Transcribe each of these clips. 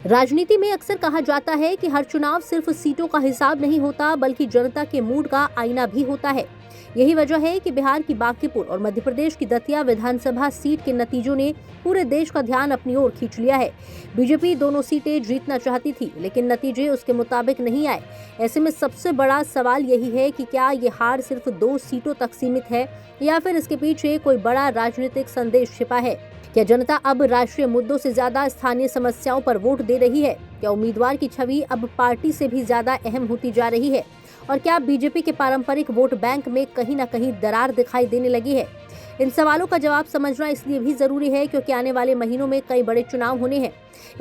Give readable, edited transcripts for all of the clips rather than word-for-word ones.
राजनीति में अक्सर कहा जाता है कि हर चुनाव सिर्फ सीटों का हिसाब नहीं होता बल्कि जनता के मूड का आईना भी होता है। यही वजह है कि बिहार की बांकीपुर और मध्य प्रदेश की दतिया विधानसभा सीट के नतीजों ने पूरे देश का ध्यान अपनी ओर खींच लिया है। बीजेपी दोनों सीटें जीतना चाहती थी, लेकिन नतीजे उसके मुताबिक नहीं आए। ऐसे में सबसे बड़ा सवाल यही है कि क्या ये हार सिर्फ 2 सीटों तक सीमित है या फिर इसके पीछे कोई बड़ा राजनीतिक संदेश छिपा है। क्या जनता अब राष्ट्रीय मुद्दों से ज्यादा स्थानीय समस्याओं पर वोट दे रही है? क्या उम्मीदवार की छवि अब पार्टी से भी ज्यादा अहम होती जा रही है? और क्या बीजेपी के पारंपरिक वोट बैंक में कहीं न कहीं दरार दिखाई देने लगी है? इन सवालों का जवाब समझना इसलिए भी जरूरी है क्योंकि आने वाले महीनों में कई बड़े चुनाव होने हैं।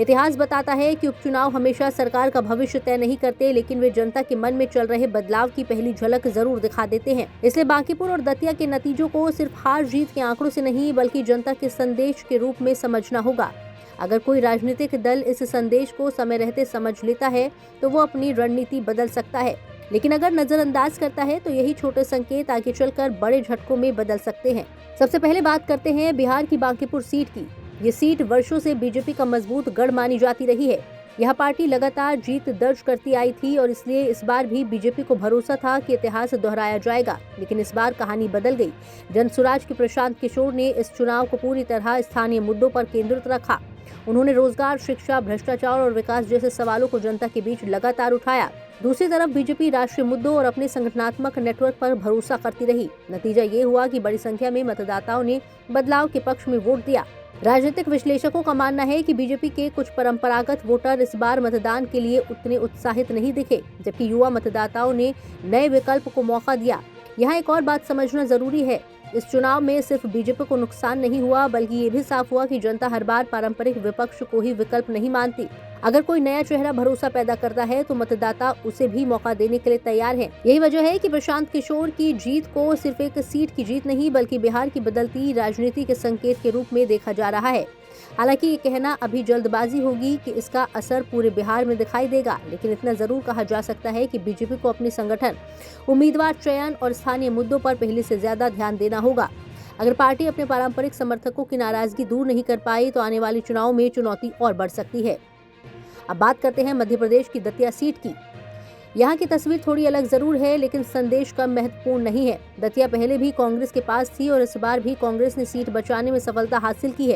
इतिहास बताता है कि उपचुनाव हमेशा सरकार का भविष्य तय नहीं करते, लेकिन वे जनता के मन में चल रहे बदलाव की पहली झलक जरूर दिखा देते हैं। इसलिए बांकीपुर और दतिया के नतीजों को सिर्फ हार जीत के आंकड़ों से नहीं बल्कि जनता के संदेश के रूप में समझना होगा। अगर कोई राजनीतिक दल इस संदेश को समय रहते समझ लेता है तो वो अपनी रणनीति बदल सकता है, लेकिन अगर नजरअंदाज करता है तो यही छोटे संकेत आगे चलकर बड़े झटकों में बदल सकते हैं। सबसे पहले बात करते हैं बिहार की बांकीपुर सीट की। ये सीट वर्षों से बीजेपी का मजबूत गढ़ मानी जाती रही है। यह पार्टी लगातार जीत दर्ज करती आई थी और इसलिए इस बार भी बीजेपी को भरोसा था कि इतिहास दोहराया जाएगा, लेकिन इस बार कहानी बदल गई। जनसुराज के प्रशांत किशोर ने इस चुनाव को पूरी तरह स्थानीय मुद्दों पर केंद्रित रखा। उन्होंने रोजगार, शिक्षा, भ्रष्टाचार और विकास जैसे सवालों को जनता के बीच लगातार उठाया। दूसरी तरफ बीजेपी राष्ट्रीय मुद्दों और अपने संगठनात्मक नेटवर्क पर भरोसा करती रही। नतीजा ये हुआ कि बड़ी संख्या में मतदाताओं ने बदलाव के पक्ष में वोट दिया। राजनीतिक विश्लेषकों का मानना है कि बीजेपी के कुछ परंपरागत वोटर इस बार मतदान के लिए उतने उत्साहित नहीं दिखे, जबकि युवा मतदाताओं ने नए विकल्प को मौका दिया। यहाँ एक और बात समझना जरूरी है, इस चुनाव में सिर्फ बीजेपी को नुकसान नहीं हुआ बल्कि ये भी साफ हुआ कि जनता हर बार पारंपरिक विपक्ष को ही विकल्प नहीं मानती। अगर कोई नया चेहरा भरोसा पैदा करता है तो मतदाता उसे भी मौका देने के लिए तैयार हैं। यही वजह है कि प्रशांत किशोर की जीत को सिर्फ एक सीट की जीत नहीं बल्कि बिहार की बदलती राजनीति के संकेत के रूप में देखा जा रहा है। हालांकि ये कहना अभी जल्दबाजी होगी कि इसका असर पूरे बिहार में दिखाई देगा, लेकिन इतना जरूर कहा जा सकता है कि बीजेपी को अपने संगठन, उम्मीदवार चयन और स्थानीय मुद्दों पर पहले से ज्यादा ध्यान देना होगा। अगर पार्टी अपने पारंपरिक समर्थकों की नाराजगी दूर नहीं कर पाई तो आने वाले चुनाव में चुनौती और बढ़ सकती है। अब बात करते हैं मध्य प्रदेश की दतिया सीट की। यहाँ की तस्वीर थोड़ी अलग जरूर है, लेकिन संदेश कम महत्वपूर्ण नहीं है। दतिया पहले भी कांग्रेस के पास थी और इस बार भी कांग्रेस ने सीट बचाने में सफलता हासिल की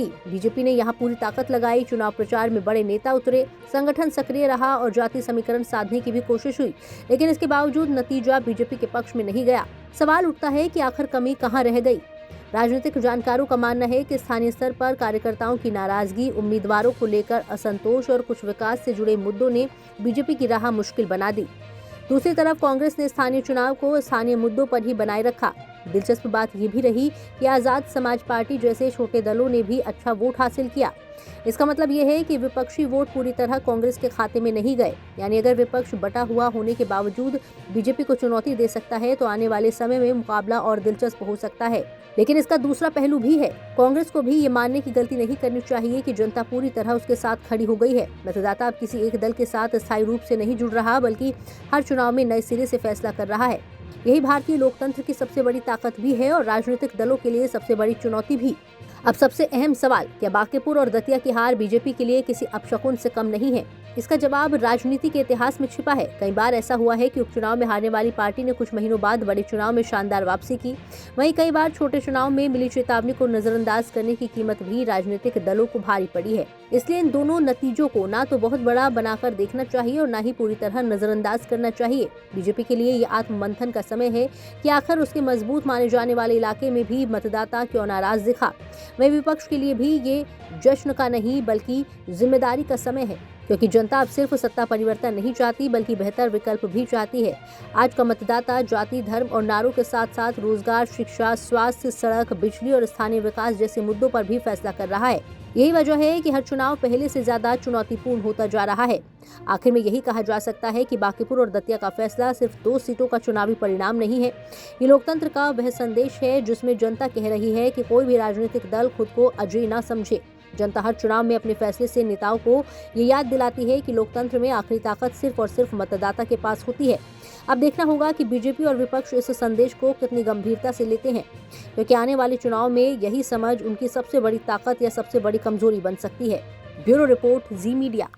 है। बीजेपी ने यहाँ पूरी ताकत लगाई, चुनाव प्रचार में बड़े नेता उतरे, संगठन सक्रिय रहा और जाति समीकरण साधने की भी कोशिश हुई, लेकिन इसके बावजूद नतीजा बीजेपी के पक्ष में नहीं गया। सवाल उठता है कि आखिर कमी कहाँ रह गई। राजनीतिक जानकारों का मानना है कि स्थानीय स्तर पर कार्यकर्ताओं की नाराजगी, उम्मीदवारों को लेकर असंतोष और कुछ विकास से जुड़े मुद्दों ने बीजेपी की राह मुश्किल बना दी। दूसरी तरफ कांग्रेस ने स्थानीय चुनाव को स्थानीय मुद्दों पर ही बनाए रखा। दिलचस्प बात यह भी रही कि आजाद समाज पार्टी जैसे छोटे दलों ने भी अच्छा वोट हासिल किया। इसका मतलब यह है कि विपक्षी वोट पूरी तरह कांग्रेस के खाते में नहीं गए। यानी अगर विपक्ष बटा हुआ होने के बावजूद बीजेपी को चुनौती दे सकता है तो आने वाले समय में मुकाबला और दिलचस्प हो सकता है। लेकिन इसका दूसरा पहलू भी है। कांग्रेस को भी ये मानने की गलती नहीं करनी चाहिए कि जनता पूरी तरह उसके साथ खड़ी हो गई है। मतदाता अब किसी एक दल के साथ स्थायी रूप से नहीं जुड़ रहा बल्कि हर चुनाव में नए सिरे से फैसला कर रहा है। यही भारतीय लोकतंत्र की सबसे बड़ी ताकत भी है और राजनीतिक दलों के लिए सबसे बड़ी चुनौती भी। अब सबसे अहम सवाल, क्या बांकीपुर और दतिया की हार बीजेपी के लिए किसी अपशकुन से कम नहीं है? इसका जवाब राजनीति के इतिहास में छिपा है। कई बार ऐसा हुआ है कि उपचुनाव में हारने वाली पार्टी ने कुछ महीनों बाद बड़े चुनाव में शानदार वापसी की। वहीं कई बार छोटे चुनाव में मिली चेतावनी को नजरअंदाज करने की कीमत भी राजनीतिक दलों को भारी पड़ी है। इसलिए इन दोनों नतीजों को ना तो बहुत बड़ा बनाकर देखना चाहिए और ना ही पूरी तरह नजरअंदाज करना चाहिए। बीजेपी के लिए ये आत्ममंथन का समय है कि आखिर उसके मजबूत माने जाने वाले इलाके में भी मतदाता क्यों नाराज दिखा। वहीं विपक्ष के लिए भी ये जश्न का नहीं बल्कि जिम्मेदारी का समय है, क्योंकि जनता अब सिर्फ सत्ता परिवर्तन नहीं चाहती बल्कि बेहतर विकल्प भी चाहती है। आज का मतदाता जाति, धर्म और नारों के साथ साथ रोजगार, शिक्षा, स्वास्थ्य, सड़क, बिजली और स्थानीय विकास जैसे मुद्दों पर भी फैसला कर रहा है। यही वजह है कि हर चुनाव पहले से ज्यादा चुनौतीपूर्ण होता जा रहा है। आखिर में यही कहा जा सकता है कि बांकीपुर और दतिया का फैसला सिर्फ 2 सीटों का चुनावी परिणाम नहीं है। ये लोकतंत्र का वह संदेश है जिसमें जनता कह रही है कि कोई भी राजनीतिक दल खुद को अजय न समझे। जनता हर चुनाव में अपने फैसले से नेताओं को ये याद दिलाती है कि लोकतंत्र में आखिरी ताकत सिर्फ और सिर्फ मतदाता के पास होती है। अब देखना होगा कि बीजेपी और विपक्ष इस संदेश को कितनी गंभीरता से लेते हैं, क्योंकि आने वाले चुनाव में यही समझ उनकी सबसे बड़ी ताकत या सबसे बड़ी कमजोरी बन सकती है। ब्यूरो रिपोर्ट, जी मीडिया।